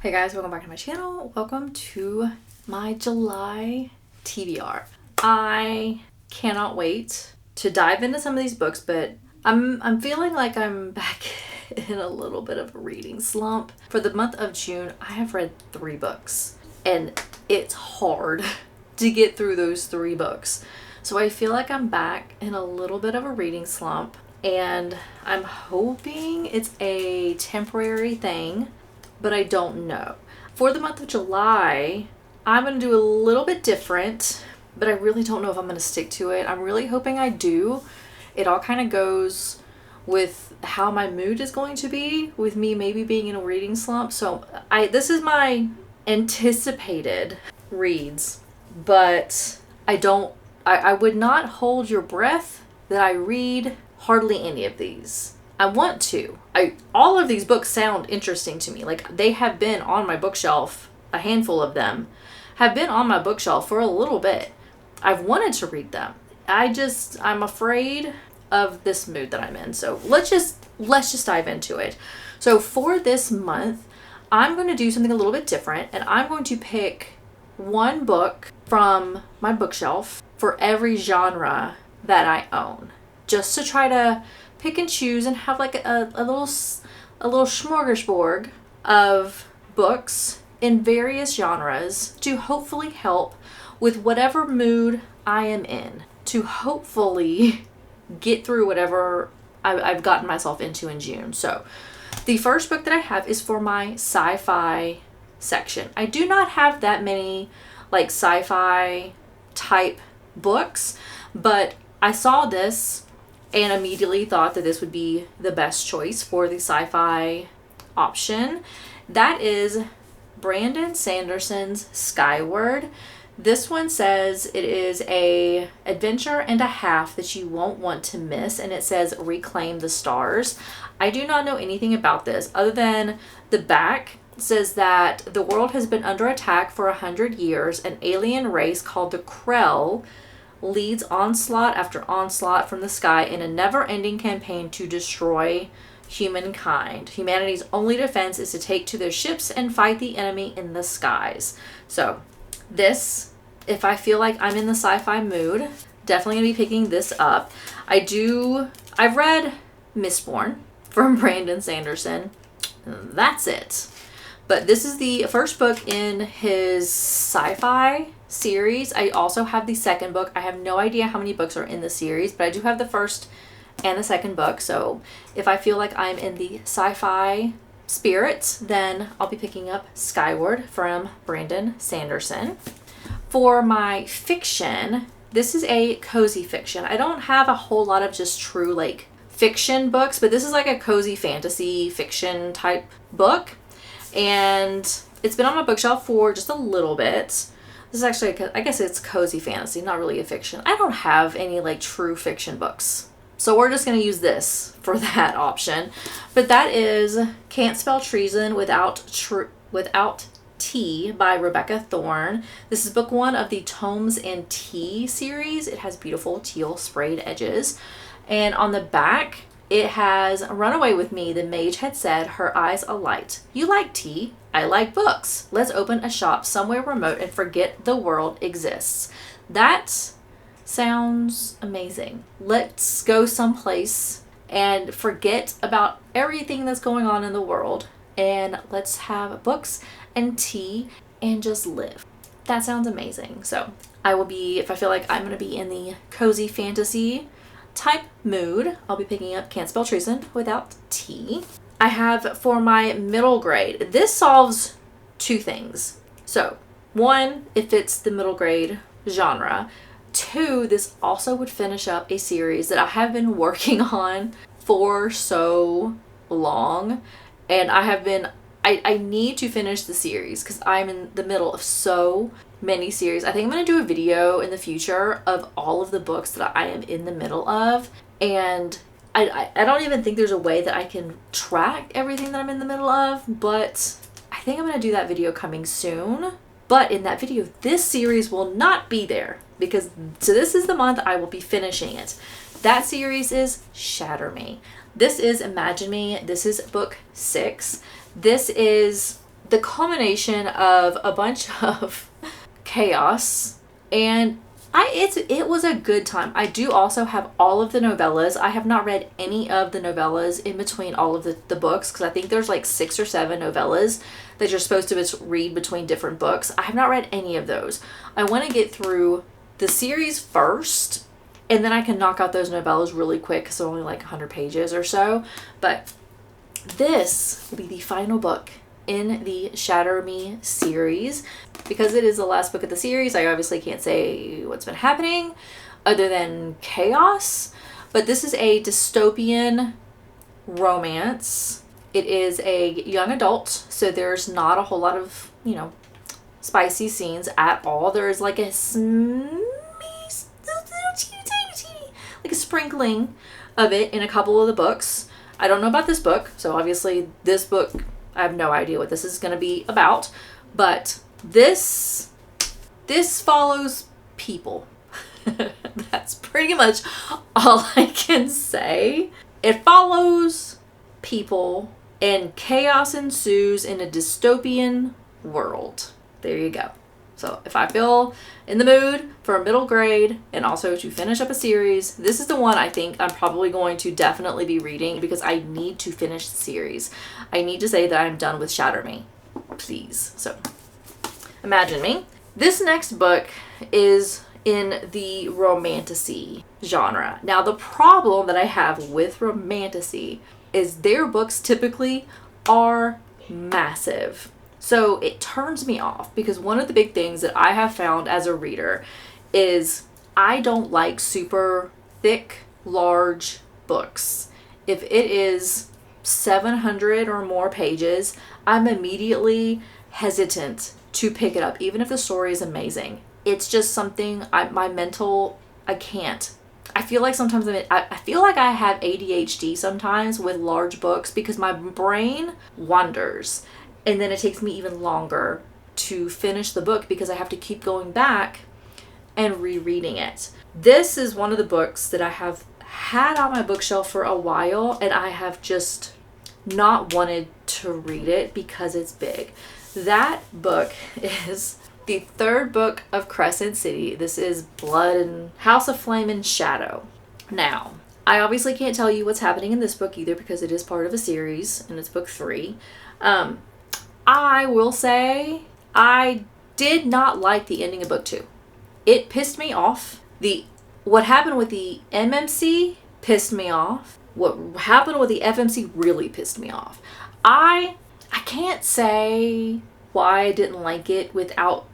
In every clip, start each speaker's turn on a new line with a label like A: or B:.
A: Hey guys, welcome back to my channel. Welcome to my July TBR. I cannot wait to dive into some of these books, but I'm feeling like I'm back in a little bit of a reading slump. For the month of June, I have read 3 books, and it's hard to get through those 3 books. So I feel like I'm back in a little bit of a reading slump, and I'm hoping it's a temporary thing, but I don't know. For the month of July, I'm going to do a little bit different, but I really don't know if I'm going to stick to it. I'm really hoping I do. It all kind of goes with how my mood is going to be, with me maybe being in a reading slump. So this is my anticipated reads, but I would not hold your breath that I read hardly any of these. I want to. All of these books sound interesting to me. Like, they have been on my bookshelf. A handful of them have been on my bookshelf for a little bit. I've wanted to read them. I'm afraid of this mood that I'm in. So let's just dive into it. So for this month, I'm going to do something a little bit different, and I'm going to pick one book from my bookshelf for every genre that I own, just to try to pick and choose and have like a little smorgasbord of books in various genres to hopefully help with whatever mood I am in, to hopefully get through whatever I've gotten myself into in June. So the first book that I have is for my sci-fi section. I do not have that many like sci-fi type books, but I saw this and immediately thought that this would be the best choice for the sci-fi option. That is Brandon Sanderson's Skyward. This one says it is a adventure and a half that you won't want to miss, and it says reclaim the stars. I do not know anything about this other than the back says that the world has been under attack for 100 years. An alien race called the Krell leads onslaught after onslaught from the sky in a never-ending campaign to destroy humankind. Humanity's only defense is to take to their ships and fight the enemy in the skies. So this, if I feel like I'm in the sci-fi mood, definitely gonna be picking this up. I've read Mistborn from Brandon Sanderson. That's it. But this is the first book in his sci-fi series. I also have the second book. I have no idea how many books are in the series, but I do have the first and the second book. So if I feel like I'm in the sci-fi spirit, then I'll be picking up Skyward from Brandon Sanderson. For my fiction, this is a cozy fiction. I don't have a whole lot of just true like fiction books, but this is like a cozy fantasy fiction type book. And it's been on my bookshelf for just a little bit. This is actually, I guess it's cozy fantasy, not really a fiction. I don't have any like true fiction books, so we're just going to use this for that option. But that is Can't Spell Treason Without Tea by Rebecca Thorne. This is book 1 of the Tomes and Tea series. It has beautiful teal sprayed edges. And on the back, it has run away with me. The mage had said, her eyes alight. You like tea? I like books. Let's open a shop somewhere remote and forget the world exists. That sounds amazing. Let's go someplace and forget about everything that's going on in the world, and let's have books and tea and just live. That sounds amazing. So I will be, if I feel like I'm going to be in the cozy fantasy type mood, I'll be picking up Can't Spell Treason Without Tea. I have for my middle grade, this solves 2 things. So 1, it fits the middle grade genre. 2, this also would finish up a series that I have been working on for so long, and I need to finish the series because I'm in the middle of so many series. I think I'm going to do a video in the future of all of the books that I am in the middle of, and I don't even think there's a way that I can track everything that I'm in the middle of, but I think I'm going to do that video coming soon. But in that video, this series will not be there because this is the month I will be finishing it. That series is Shatter Me. This is Imagine Me. This is book 6. This is the culmination of a bunch of chaos, and it was a good time. I do also have all of the novellas. I have not read any of the novellas in between all of the books, because I think there's like 6 or 7 novellas that you're supposed to read between different books. I have not read any of those. I want to get through the series first, and then I can knock out those novellas really quick because they're only like 100 pages or so. But this will be the final book in the Shatter Me series. Because it is the last book of the series, I obviously can't say what's been happening other than chaos. But this is a dystopian romance. It is a young adult, so there's not a whole lot of, spicy scenes at all. There's like a sprinkling of it in a couple of the books. I don't know about this book, so obviously this book, I have no idea what this is going to be about. But this follows people. That's pretty much all I can say. It follows people, and chaos ensues in a dystopian world. There you go. So if I feel in the mood for a middle grade and also to finish up a series, this is the one I think I'm probably going to definitely be reading, because I need to finish the series. I need to say that I'm done with Shatter Me, please. So imagine me. This next book is in the romantasy genre. Now, the problem that I have with romantasy is their books typically are massive. So it turns me off, because one of the big things that I have found as a reader is I don't like super thick, large books. If it is 700 or more pages, I'm immediately hesitant to pick it up, even if the story is amazing. It's just something I can't. I feel like sometimes I feel like I have ADHD sometimes with large books, because my brain wanders, and then it takes me even longer to finish the book because I have to keep going back and rereading it. This is one of the books that I have had on my bookshelf for a while, and I have just not wanted to read it because it's big. That book is the 3rd book of Crescent City. This is Blood and House of Flame and Shadow. Now, I obviously can't tell you what's happening in this book either, because it is part of a series and it's book 3. I will say I did not like the ending of book 2. It pissed me off. What happened with the MMC pissed me off. What happened with the FMC really pissed me off. I can't say why I didn't like it without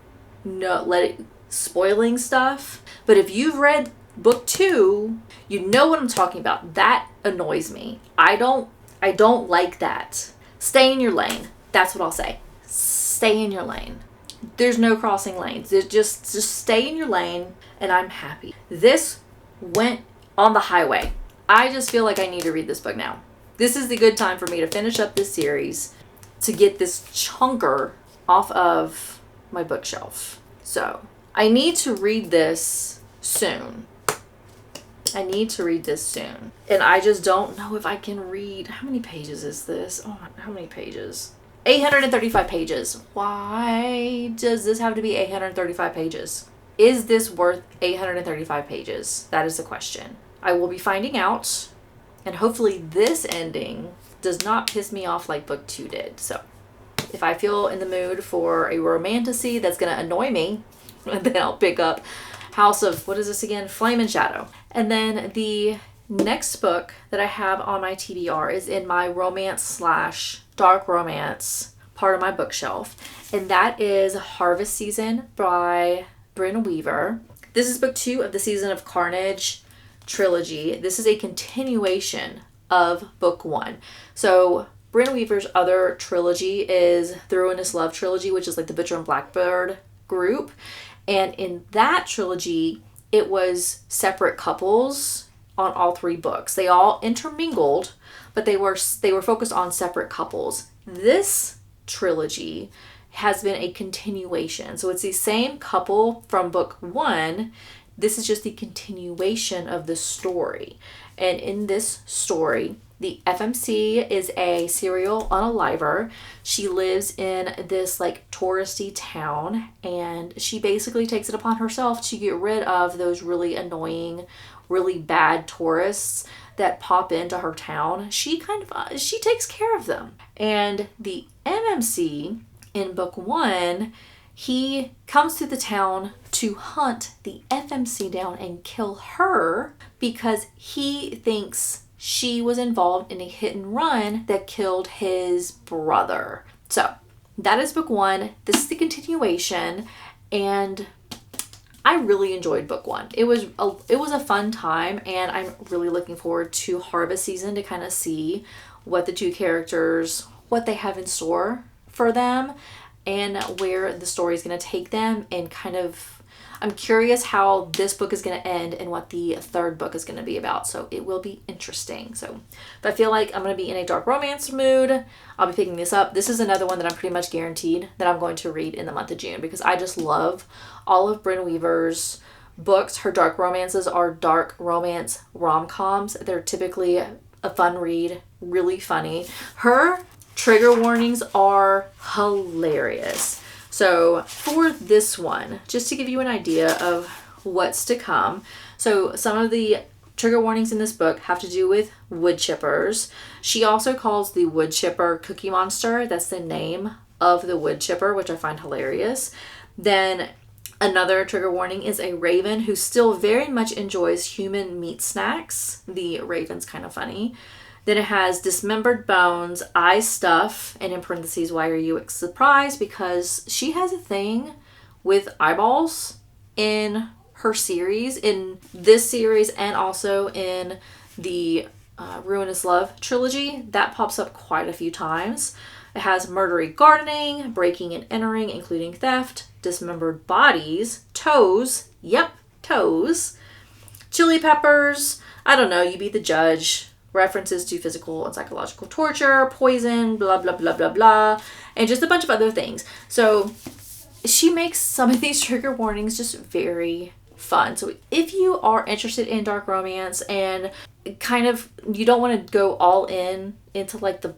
A: spoiling stuff. But if you've read book 2, you know what I'm talking about. That annoys me. I don't like that. Stay in your lane. That's what I'll say. Stay in your lane. There's no crossing lanes. Just stay in your lane, and I'm happy. This went on the highway. I just feel like I need to read this book now. This is the good time for me to finish up this series, to get this chunker off of my bookshelf. So I need to read this soon. And I just don't know if I can read. How many pages is this? Oh, how many pages? 835 pages. Why does this have to be 835 pages? Is this worth 835 pages? That is the question. I will be finding out, and hopefully this ending does not piss me off like book 2 did. So if I feel in the mood for a romantasy that's going to annoy me, then I'll pick up House of, what is this again? Flame and Shadow. And then the next book that I have on my TBR is in my romance/dark romance part of my bookshelf. And that is Harvest Season by Bryn Weaver. This is book 2 of the Season of Carnage trilogy. This is a continuation of book 1. So Bryn Weaver's other trilogy is the Ruinous Love trilogy, which is like the Butcher and Blackbird group. And in that trilogy, it was separate couples on all 3 books. They all intermingled, but they were focused on separate couples. This trilogy has been a continuation. So it's the same couple from book 1. This is just the continuation of the story. And in this story, The FMC is a serial unaliver. She lives in this like touristy town, and she basically takes it upon herself to get rid of those really annoying, really bad tourists that pop into her town. She takes care of them. And the MMC in book 1, he comes to the town to hunt the FMC down and kill her because he thinks she was involved in a hit and run that killed his brother. So that is book 1. This is the continuation, and I really enjoyed book 1. It was a fun time, and I'm really looking forward to harvest season to kind of see what the two characters, what they have in store for them, and where the story is going to take them, and kind of I'm curious how this book is going to end and what the third book is going to be about. So it will be interesting. So if I feel like I'm going to be in a dark romance mood, I'll be picking this up. This is another one that I'm pretty much guaranteed that I'm going to read in the month of June because I just love all of Brynn Weaver's books. Her dark romances are dark romance rom-coms. They're typically a fun read, really funny. Her trigger warnings are hilarious. So for this one, just to give you an idea of what's to come. So some of the trigger warnings in this book have to do with wood chippers. She also calls the wood chipper Cookie Monster. That's the name of the wood chipper, which I find hilarious. Then another trigger warning is a raven who still very much enjoys human meat snacks. The raven's kind of funny. Then it has dismembered bones, eye stuff, and in parentheses, why are you surprised? Because she has a thing with eyeballs in her series, in this series, and also in the Ruinous Love trilogy. That pops up quite a few times. It has murdery gardening, breaking and entering, including theft, dismembered bodies, toes, yep, toes, chili peppers, I don't know, you be the judge, references to physical and psychological torture, poison, blah, blah, blah, blah, blah, and just a bunch of other things. So she makes some of these trigger warnings just very fun. So if you are interested in dark romance and kind of, you don't want to go all in into like the,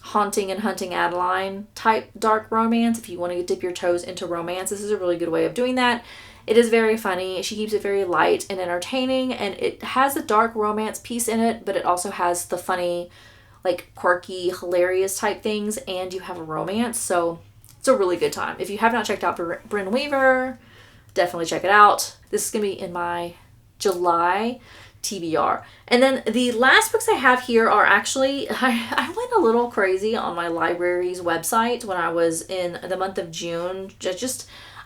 A: Haunting and Hunting Adeline type dark romance, if you want to dip your toes into romance, this is a really good way of doing that. It is very funny. She keeps it very light and entertaining, and it has a dark romance piece in it, but it also has the funny, like quirky, hilarious type things, and you have a romance. So it's a really good time. If you have not checked out Brynn Weaver, definitely check it out. This is going to be in my July TBR. And then the last books I have here are actually, I went a little crazy on my library's website when I was in the month of June.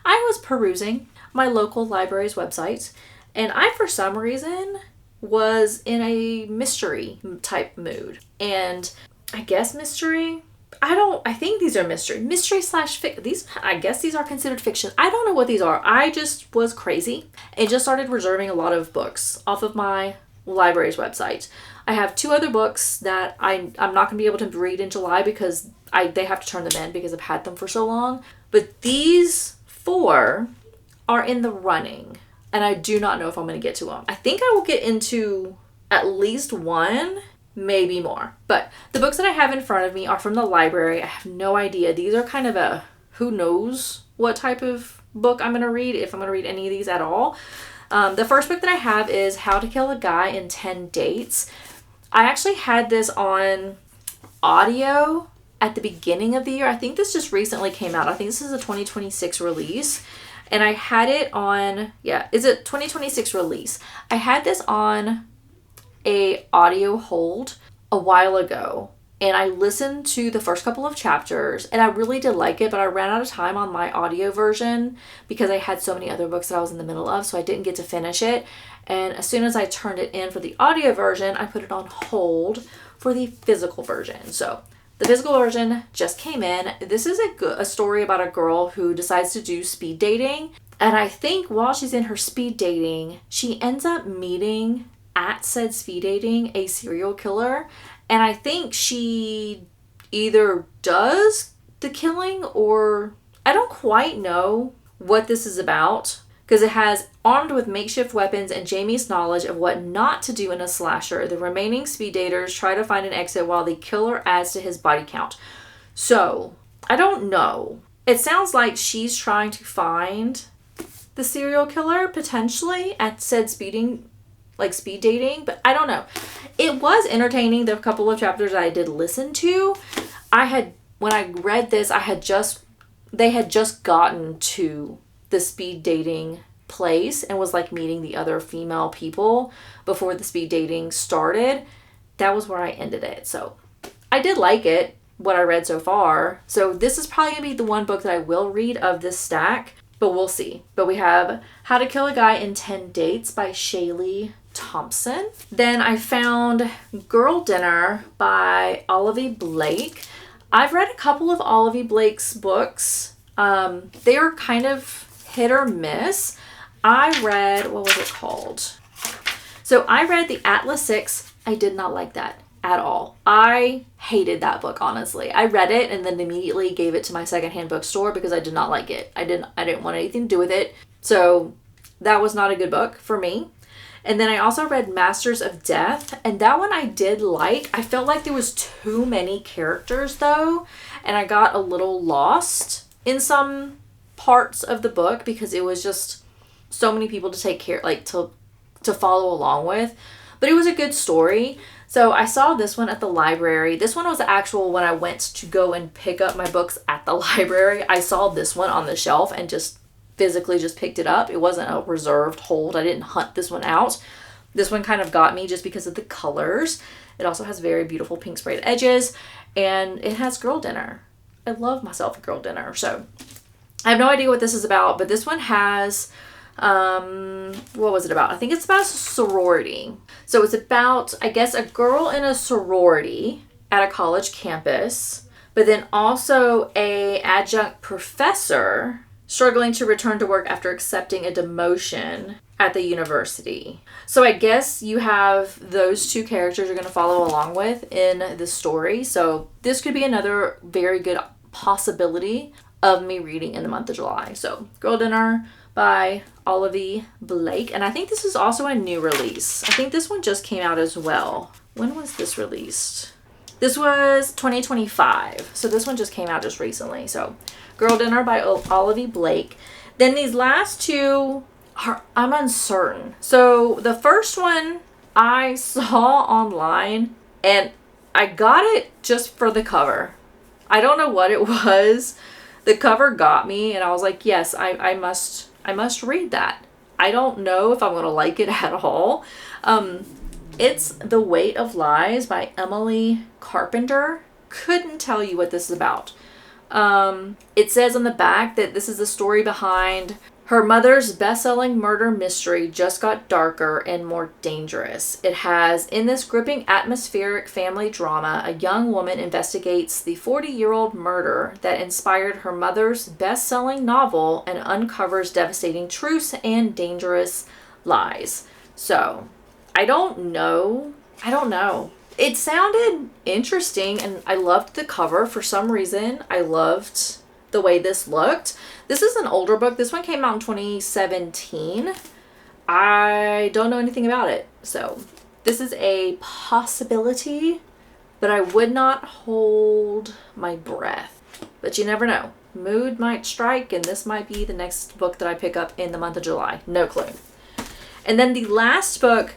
A: I was perusing my local library's website, and I, for some reason, was in a mystery type mood. And I guess mystery, I think these are mystery slash fiction. I guess these are considered fiction. I don't know what these are. I just was crazy and just started reserving a lot of books off of my library's website. I have 2 other books that I'm not going to be able to read in July because they have to turn them in because I've had them for so long. But these 4 are in the running, and I do not know if I'm going to get to them. I think I will get into at least 1, maybe more. But the books that I have in front of me are from the library. I have no idea. These are kind of a who knows what type of book I'm going to read, if I'm going to read any of these at all. The first book that I have is How to Kill a Guy in 10 Dates. I actually had this on audio at the beginning of the year. I think this just recently came out. I think this is a 2026 release. And I had it on, is it 2026 release? I had this on a audio hold a while ago, and I listened to the first couple of chapters, and I really did like it, but I ran out of time on my audio version because I had so many other books that I was in the middle of, so I didn't get to finish it. And as soon as I turned it in for the audio version, I put it on hold for the physical version. So the physical version just came in. This is a story about a girl who decides to do speed dating. And I think while she's in her speed dating, she ends up meeting at said speed dating a serial killer. And I think she either does the killing, or I don't quite know what this is about. because it has armed with makeshift weapons and Jamie's knowledge of what not to do in a slasher. The remaining speed daters try to find an exit while the killer adds to his body count. So, I don't know. It sounds like she's trying to find the serial killer, potentially, at said speed dating, but I don't know. It was entertaining, the couple of chapters I did listen to. When I read this, they had just gotten to the speed dating place and was like meeting the other female people before the speed dating started. That was where I ended it. So I did like it, what I read so far. So this is probably gonna be the one book that I will read of this stack, but we'll see. But we have How to Kill a Guy in 10 Dates by Shaylee Thompson. Then I found Girl Dinner by Olivia Blake. I've read a couple of Olivia Blake's books. They are kind of hit or miss. I read, what was it called? So I read The Atlas 6. I did not like that at all. I hated that book, honestly. I read it and then immediately gave it to my secondhand bookstore because I did not like it. I didn't want anything to do with it. So that was not a good book for me. And then I also read Masters of Death, and that one I did like. I felt like there was too many characters though, and I got a little lost in some parts of the book because it was just so many people to take care, like to follow along with. But it was a good story. So I saw this one at the library. This one was actual when I went to go and pick up my books at the library. I saw this one on the shelf and just physically just picked it up. It wasn't a reserved hold. I didn't hunt this one out. This one kind of got me just because of the colors. It also has very beautiful pink sprayed edges, and it has Girl Dinner. I love myself a Girl Dinner. So I have no idea what this is about, but this one has, what was it about? I think it's about a sorority. So it's about, I guess, a girl in a sorority at a college campus, but then also a adjunct professor struggling to return to work after accepting a demotion at the university. So I guess you have those two characters you're going to follow along with in the story. So this could be another very good possibility of me reading in the month of July. So Girl Dinner by Olivia Blake. And I think this is also a new release. I think this one just came out as well. When was this released? This was 2025. So this one just came out just recently. So Girl Dinner by Olivia Blake. Then these last two I'm uncertain. So the first one I saw online and I got it just for the cover. I don't know what it was. The cover got me and I was like, yes, I must read that. I don't know if I'm going to like it at all. It's The Weight of Lies by Emily Carpenter. Couldn't tell you what this is about. It says on the back that this is the story behind her mother's best-selling murder mystery just got darker and more dangerous. It has, in this gripping atmospheric family drama, a young woman investigates the 40-year-old murder that inspired her mother's best-selling novel and uncovers devastating truths and dangerous lies. So, I don't know. It sounded interesting and I loved the cover for some reason. I loved the way this looked. This is an older book. This one came out in 2017. I don't know anything about it. So this is a possibility, but I would not hold my breath. But you never know. Mood might strike and this might be the next book that I pick up in the month of July. No clue. And then the last book,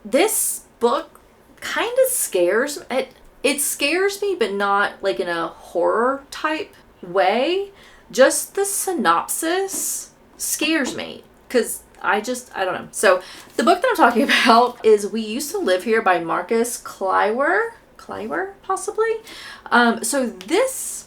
A: this book kind of scares me. It scares me, but not like in a horror type way. Just the synopsis scares me because I don't know. So the book that I'm talking about is We Used to Live Here by Marcus Kleiwer, possibly. So this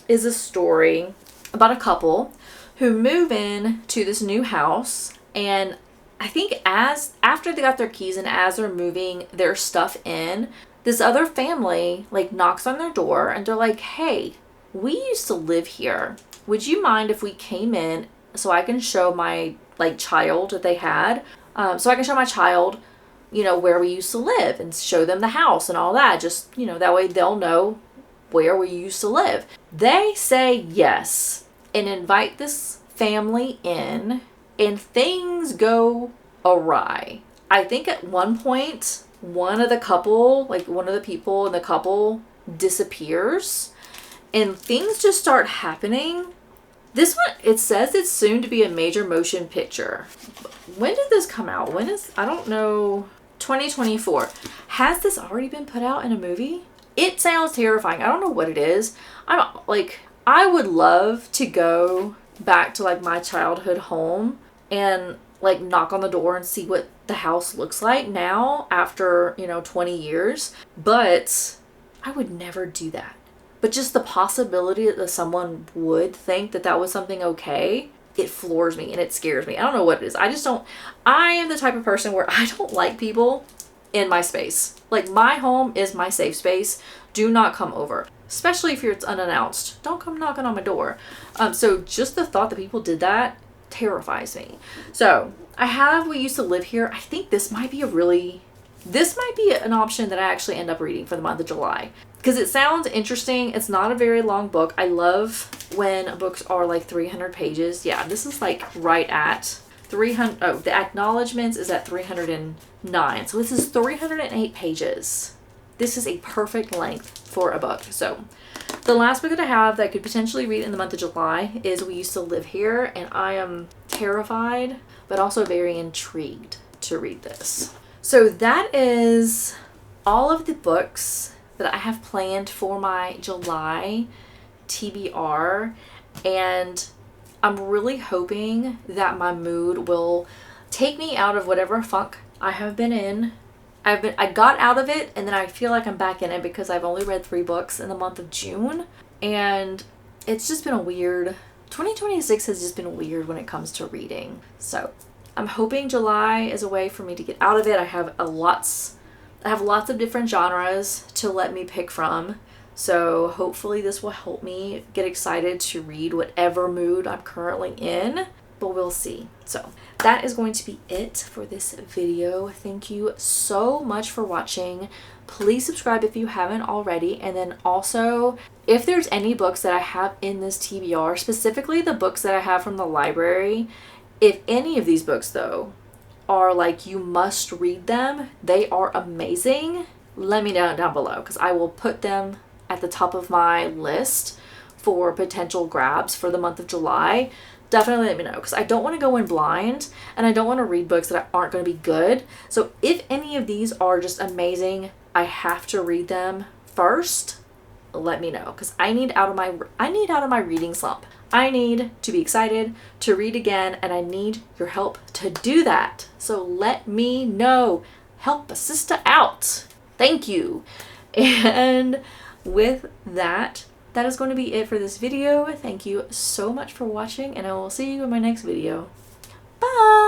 A: is a story about a couple who move in to this new house, and I think after they got their keys and as they're moving their stuff in, this other family like knocks on their door and they're like, hey, we used to live here. Would you mind if we came in so I can show my child that they had? So I can show my child, where we used to live and show them the house and all that. Just, that way they'll know where we used to live. They say yes and invite this family in and things go awry. I think at one point, one of the people in the couple disappears and things just start happening. This one, it says it's soon to be a major motion picture. When did this come out? I don't know, 2024. Has this already been put out in a movie? It sounds terrifying. I don't know what it is. I would love to go back to like my childhood home and like knock on the door and see what the house looks like now after, 20 years. But I would never do that. But just the possibility that someone would think that that was something okay, it floors me and it scares me. I don't know what it is. I am the type of person where I don't like people in my space. Like, my home is my safe space. Do not come over. Especially if it's unannounced. Don't come knocking on my door. So just the thought that people did that terrifies me. So we used to live here. I think this might be an option that I actually end up reading for the month of July. Because it sounds interesting. It's not a very long book. I love when books are like 300 pages. Yeah, this is like right at 300. Oh, the acknowledgements is at 309. So this is 308 pages. This is a perfect length for a book. So the last book that I have that I could potentially read in the month of July is We Used to Live Here. And I am terrified, but also very intrigued to read this. So that is all of the books that I have planned for my July TBR, and I'm really hoping that my mood will take me out of whatever funk I have been in. I got out of it and then I feel like I'm back in it because I've only read 3 books in the month of June, and it's just been 2026 has just been weird when it comes to reading. So I'm hoping July is a way for me to get out of it. I have lots of different genres to let me pick from. So hopefully this will help me get excited to read whatever mood I'm currently in, but we'll see. So that is going to be it for this video. Thank you so much for watching. Please subscribe if you haven't already. And then also, if there's any books that I have in this TBR, specifically the books that I have from the library, if any of these books though are like you must read them, they are amazing, let me know down below because I will put them at the top of my list for potential grabs for the month of July. Definitely let me know because I don't want to go in blind and I don't want to read books that aren't going to be good. So if any of these are just amazing, I have to read them first, let me know because I need out of my reading slump. I need to be excited to read again, and I need your help to do that. So let me know. Help a sister out. Thank you. And with that, that is going to be it for this video. Thank you so much for watching, and I will see you in my next video. Bye!